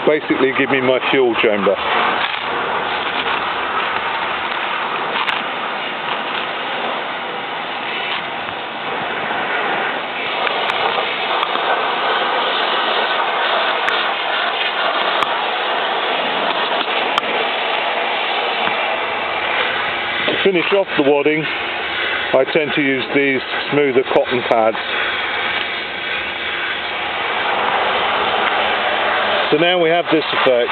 basically give me my fuel chamber. To finish off the wadding, I tend to use these smoother cotton pads. So now we have this effect.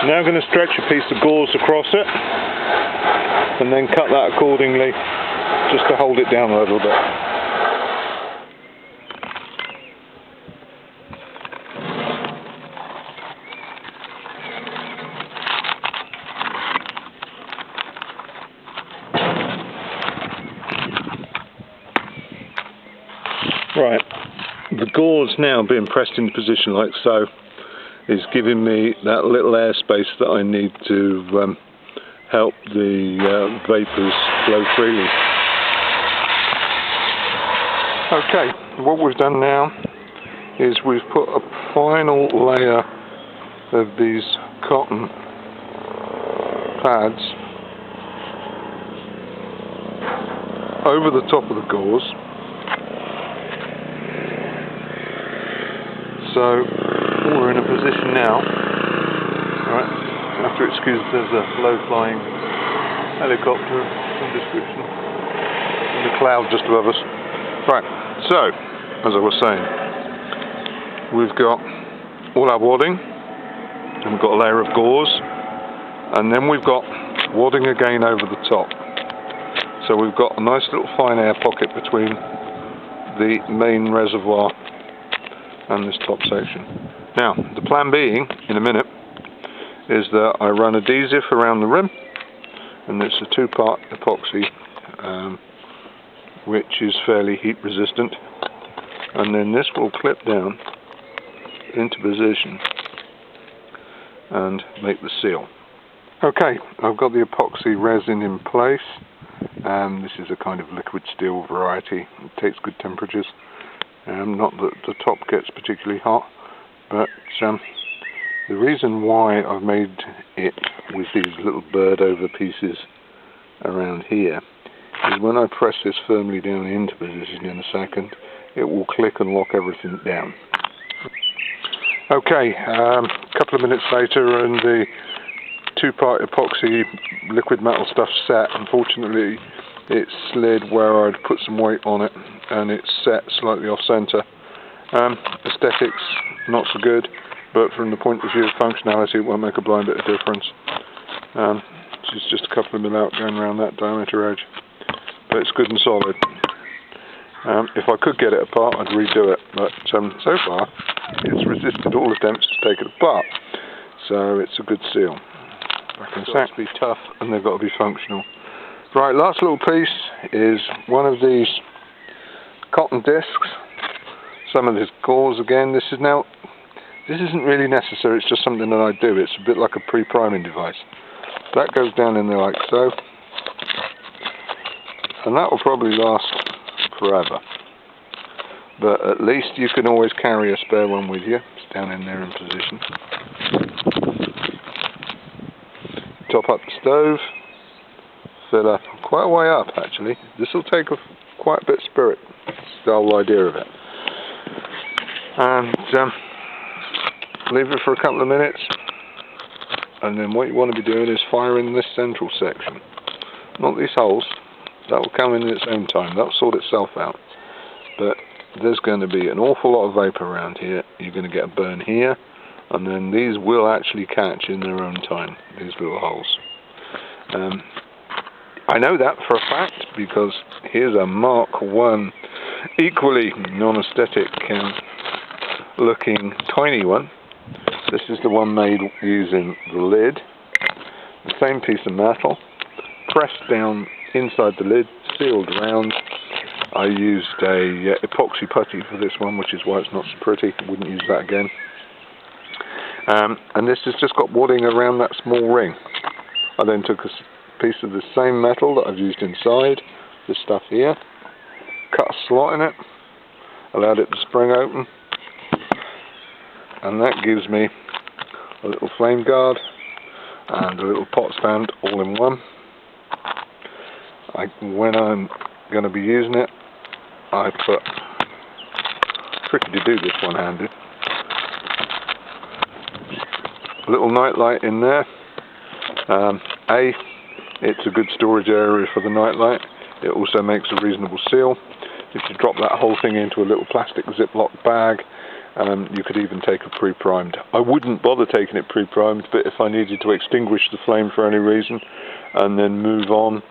Now I'm going to stretch a piece of gauze across it and then cut that accordingly just to hold it down a little bit. Right, the gauze now being pressed into position like so is giving me that little airspace that I need to help the vapours flow freely. Okay, what we've done now is we've put a final layer of these cotton pads over the top of the gauze. So we're in a position now. Right, you have to excuse there's a low-flying helicopter of some description in the cloud just above us. Right, so as I was saying, we've got all our wadding, and we've got a layer of gauze, and then we've got wadding again over the top. So we've got a nice little fine air pocket between the main reservoir and this top section. Now, the plan being, in a minute, is that I run adhesive around the rim, and it's a two-part epoxy, which is fairly heat resistant, and then this will clip down into position and make the seal. Okay, I've got the epoxy resin in place. This is a kind of liquid steel variety. It takes good temperatures. Not that the top gets particularly hot, but the reason why I've made it with these little bird over pieces around here is when I press this firmly down into position in a second, it will click and lock everything down. Okay, a couple of minutes later and the two-part epoxy liquid metal stuff set. Unfortunately, it slid where I'd put some weight on it, and it's set slightly off centre. Aesthetics, not so good, but from the point of view of functionality, it won't make a blind bit of difference. It's just a couple of mil out going around that diameter edge, but it's good and solid. If I could get it apart, I'd redo it, but so far, it's resisted all attempts to take it apart, so it's a good seal. It's got to be tough, and they've got to be functional. Right, last little piece is one of these cotton discs. Some of this gauze again. This isn't really necessary, it's just something that I do. It's a bit like a pre-priming device. That goes down in there like so. And that will probably last forever. But at least you can always carry a spare one with you. It's down in there in position. Top up the stove. Fill up quite a way up actually. This will take quite a bit of spirit. That's the whole idea of it. And leave it for a couple of minutes, and then what you want to be doing is firing this central section, not these holes. That will come in its own time, that will sort itself out, but there's going to be an awful lot of vapour around here. You're going to get a burn here, and then these will actually catch in their own time, these little holes. I know that for a fact because here's a Mark 1 equally non-aesthetic looking tiny one. This is the one made using the lid, the same piece of metal, pressed down inside the lid, sealed around. I used a epoxy putty for this one, which is why it's not so pretty. I wouldn't use that again. And this has just got wadding around that small ring. I then took a piece of the same metal that I've used inside, this stuff here, cut a slot in it, allowed it to spring open, and that gives me a little flame guard and a little pot stand all in one. When I'm going to be using it, I put, tricky to do this one-handed, a little night light in there. It's a good storage area for the night light. It also makes a reasonable seal. If you drop that whole thing into a little plastic Ziploc bag, you could even take it pre-primed. I wouldn't bother taking it pre-primed, but if I needed to extinguish the flame for any reason and then move on,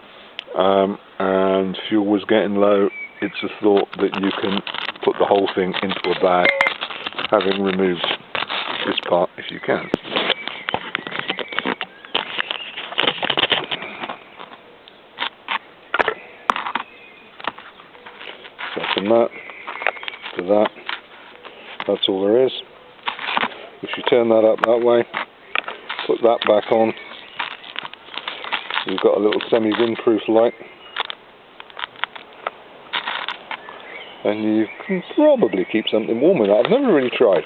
and fuel was getting low, it's a thought that you can put the whole thing into a bag, having removed this part if you can. So from that to that, that's all there is. If you turn that up that way, put that back on, you've got a little semi-windproof light, and you can probably keep something warm with that. I've never really tried.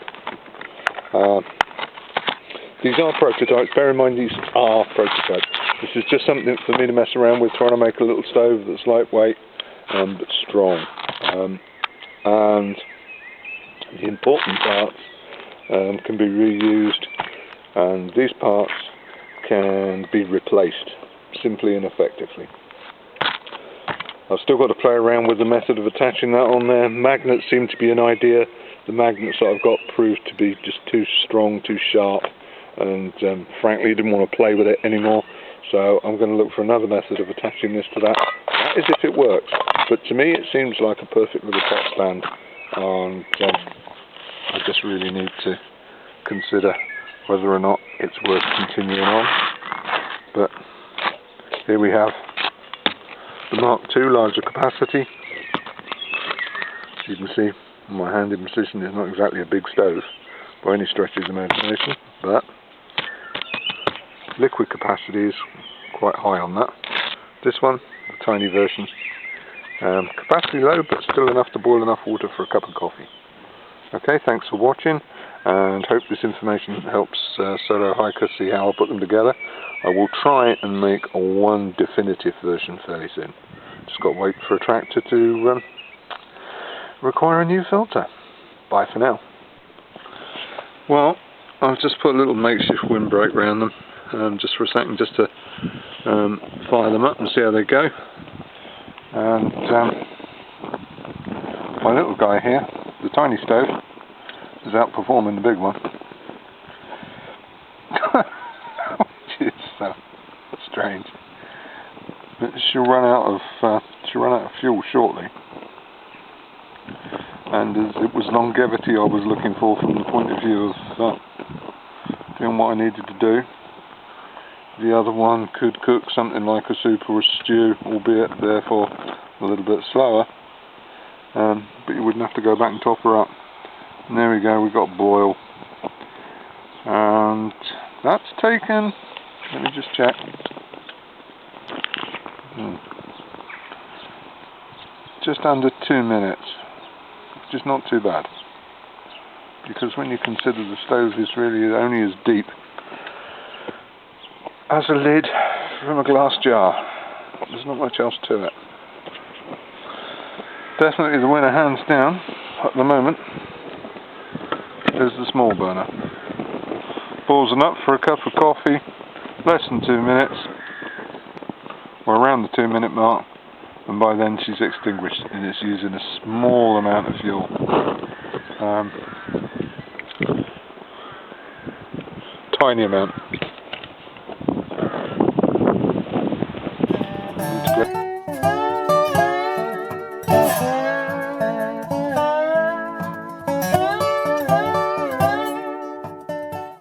These are prototypes. Bear in mind, these are prototypes. This is just something for me to mess around with, trying to make a little stove that's lightweight but strong. And the important parts can be reused, and these parts can be replaced simply and effectively. I've still got to play around with the method of attaching that on there. Magnets seem to be an idea. The magnets that I've got proved to be just too strong, too sharp, and frankly I didn't want to play with it anymore, so I'm going to look for another method of attaching this to that. That is if it works, but to me it seems like a perfect little pot stand, and I just really need to consider whether or not it's worth continuing on. But here we have the Mark II, larger capacity. As you can see, my hand in position is not exactly a big stove by any stretch of the imagination, but liquid capacity is quite high on that. This one, the tiny version, capacity low, but still enough to boil enough water for a cup of coffee. Okay, thanks for watching, and hope this information helps solo hiker see how I put them together. I will try and make one definitive version fairly soon. Just got to wait for a tractor to require a new filter. Bye for now. Well, I've just put a little makeshift windbreak around them, just for a second, just to fire them up and see how they go. And my little guy here, the tiny stove, is outperforming the big one. Which is strange. But she'll run out of fuel shortly. And as it was longevity I was looking for from the point of view of doing what I needed to do, the other one could cook something like a soup or a stew, albeit therefore a little bit slower. But you wouldn't have to go back and top her up. And there we go, we've got boil. And that's taken, let me just check. Just under 2 minutes. Which is not too bad. Because when you consider the stove is really only as deep as a lid from a glass jar. There's not much else to it. Definitely the winner, hands down, at the moment, is the small burner. Boils them up for a cup of coffee, less than 2 minutes, or around the 2 minute mark, and by then she's extinguished and it's using a small amount of fuel. Tiny amount.